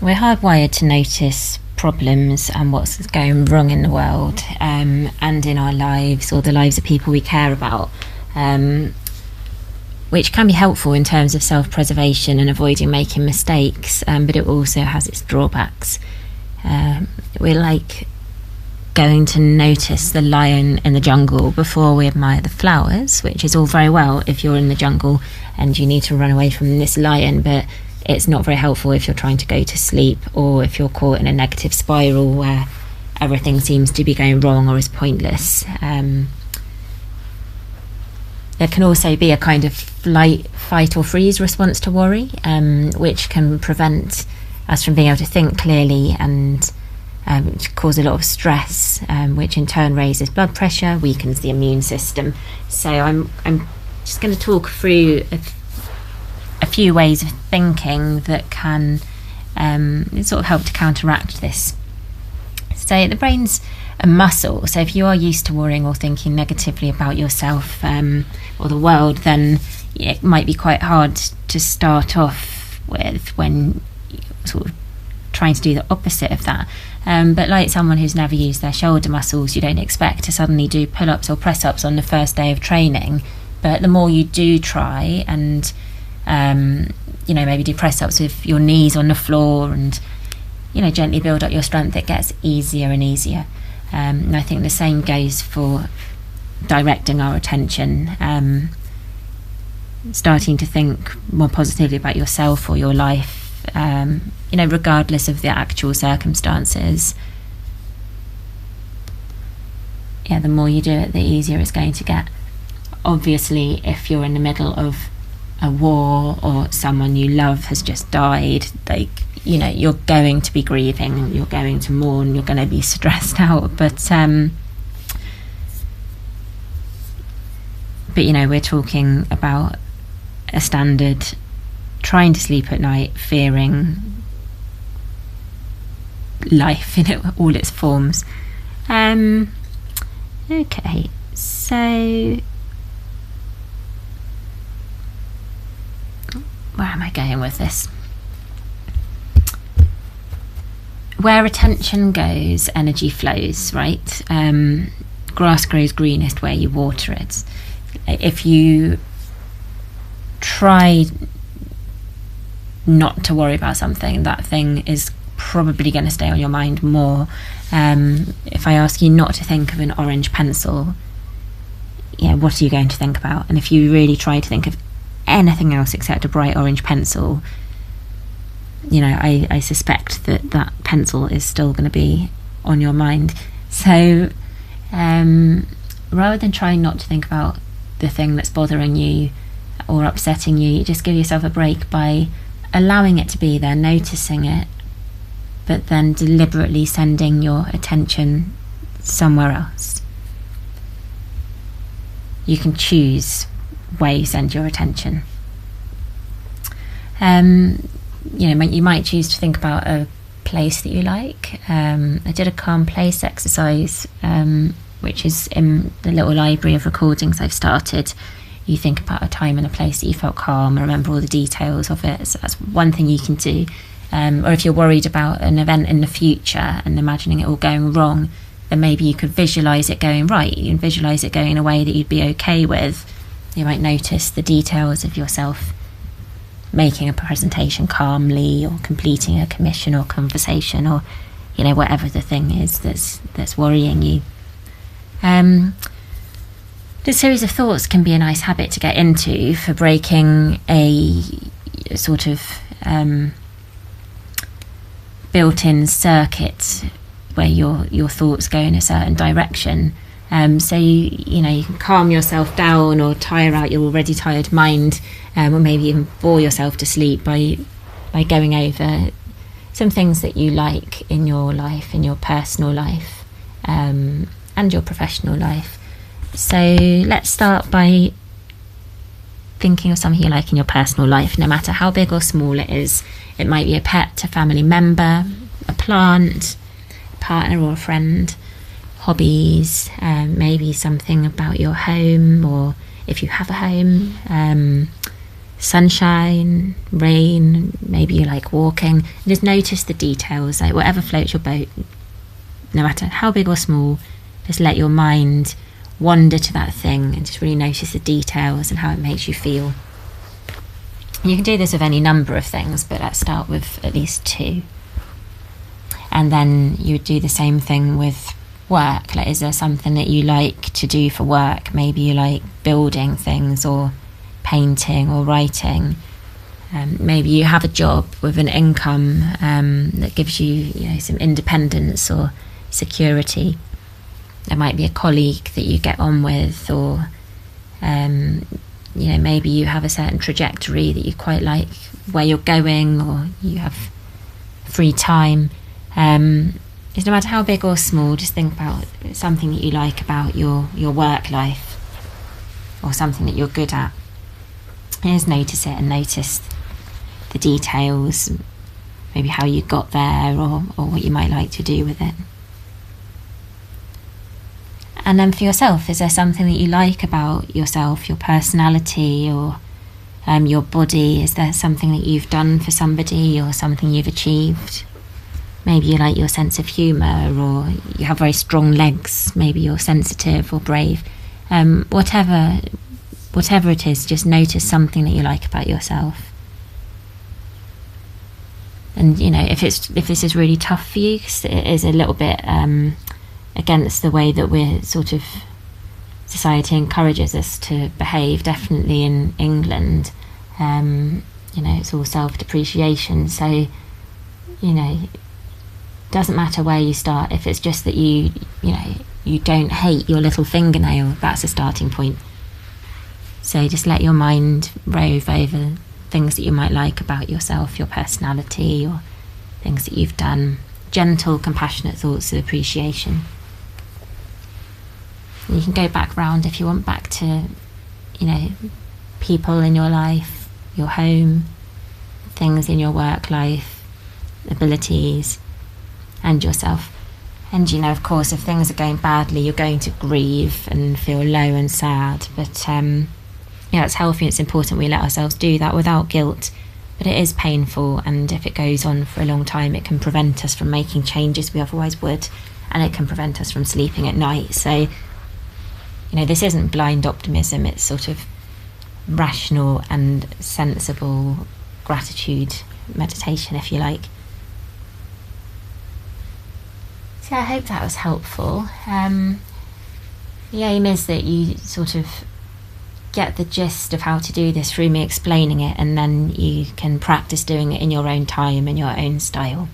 we're hardwired to notice problems and what's going wrong in the world, and in our lives or the lives of people we care about, which can be helpful in terms of self-preservation and avoiding making mistakes, but it also has its drawbacks. We're like going to notice the lion in the jungle before we admire the flowers, which is all very well if you're in the jungle and you need to run away from this lion, but it's not very helpful if you're trying to go to sleep, or if you're caught in a negative spiral where everything seems to be going wrong or is pointless. There can also be a kind of fight or freeze response to worry, which can prevent us from being able to think clearly and cause a lot of stress, which in turn raises blood pressure, weakens the immune system. So I'm just going to talk through a few ways of thinking that can sort of help to counteract this. So the brain's a muscle, so if you are used to worrying or thinking negatively about yourself or the world, then it might be quite hard to start off with when you're sort of trying to do the opposite of that. But like someone who's never used their shoulder muscles, you don't expect to suddenly do pull-ups or press-ups on the first day of training. But the more you do try and maybe do press-ups with your knees on the floor and gently build up your strength, it gets easier and easier. And I think the same goes for directing our attention, starting to think more positively about yourself or your life, regardless of the actual circumstances. The more you do it, the easier it's going to get. Obviously, if you're in the middle of a war or someone you love has just died, you're going to be grieving, you're going to mourn, you're going to be stressed out, but we're talking about a standard trying to sleep at night, fearing life in all its forms. Okay, so where am I going with this? Where attention goes, energy flows, right? Grass grows greenest where you water it. If you try not to worry about something, that thing is probably going to stay on your mind more. If I ask you not to think of an orange pencil, what are you going to think about? And if you really try to think of anything else except a bright orange pencil, I suspect that pencil is still going to be on your mind. So rather than trying not to think about the thing that's bothering you or upsetting you, just give yourself a break by allowing it to be there, noticing it, but then deliberately sending your attention somewhere else. You can choose where you send your attention. You might choose to think about a place that you like. I did a calm place exercise, which is in the little library of recordings I've started. You think about a time and a place that you felt calm and remember all the details of it. So that's one thing you can do. Or if you're worried about an event in the future and imagining it all going wrong, then maybe you could visualise it going right. You can visualise it going in a way that you'd be okay with. You might notice the details of yourself making a presentation calmly, or completing a commission or conversation, or whatever the thing is that's worrying you. This series of thoughts can be a nice habit to get into for breaking a sort of built-in circuit where your thoughts go in a certain direction. So you can calm yourself down or tire out your already tired mind, or maybe even bore yourself to sleep by going over some things that you like in your life, in your personal life, and your professional life. So let's start by thinking of something you like in your personal life, no matter how big or small it is. It might be a pet, a family member, a plant, a partner or a friend. Hobbies, maybe something about your home, or if you have a home, sunshine, rain, maybe you like walking. Just notice the details, like whatever floats your boat, no matter how big or small. Just let your mind wander to that thing and just really notice the details and how it makes you feel. You can do this with any number of things, but let's start with at least 2. And then you would do the same thing with work. Like, is there something that you like to do for work? Maybe you like building things or painting or writing. Maybe you have a job with an income that gives you, some independence or security. There might be a colleague that you get on with, or maybe you have a certain trajectory that you quite like where you're going, or you have free time. It's no matter how big or small, just think about something that you like about your work life, or something that you're good at. And just notice it and notice the details, maybe how you got there, or what you might like to do with it. And then for yourself, is there something that you like about yourself, your personality, or your body? Is there something that you've done for somebody, or something you've achieved? Maybe you like your sense of humour, or you have very strong legs. Maybe you're sensitive or brave. Whatever it is, just notice something that you like about yourself. And if this is really tough for you, 'cause it is a little bit against the way that we're sort of, society encourages us to behave, definitely in England. It's all self-depreciation, so doesn't matter where you start. If it's just that you don't hate your little fingernail, that's a starting point. So just let your mind rove over things that you might like about yourself, your personality, or things that you've done. Gentle, compassionate thoughts of appreciation. And you can go back round if you want, back to people in your life, your home, things in your work life, abilities, and yourself. And of course, if things are going badly, you're going to grieve and feel low and sad, but it's healthy and it's important we let ourselves do that without guilt. But it is painful, and if it goes on for a long time, it can prevent us from making changes we otherwise would, and it can prevent us from sleeping at night. So this isn't blind optimism, it's sort of rational and sensible gratitude meditation, if you like. So I hope that was helpful. The aim is that you sort of get the gist of how to do this through me explaining it, and then you can practice doing it in your own time, in your own style.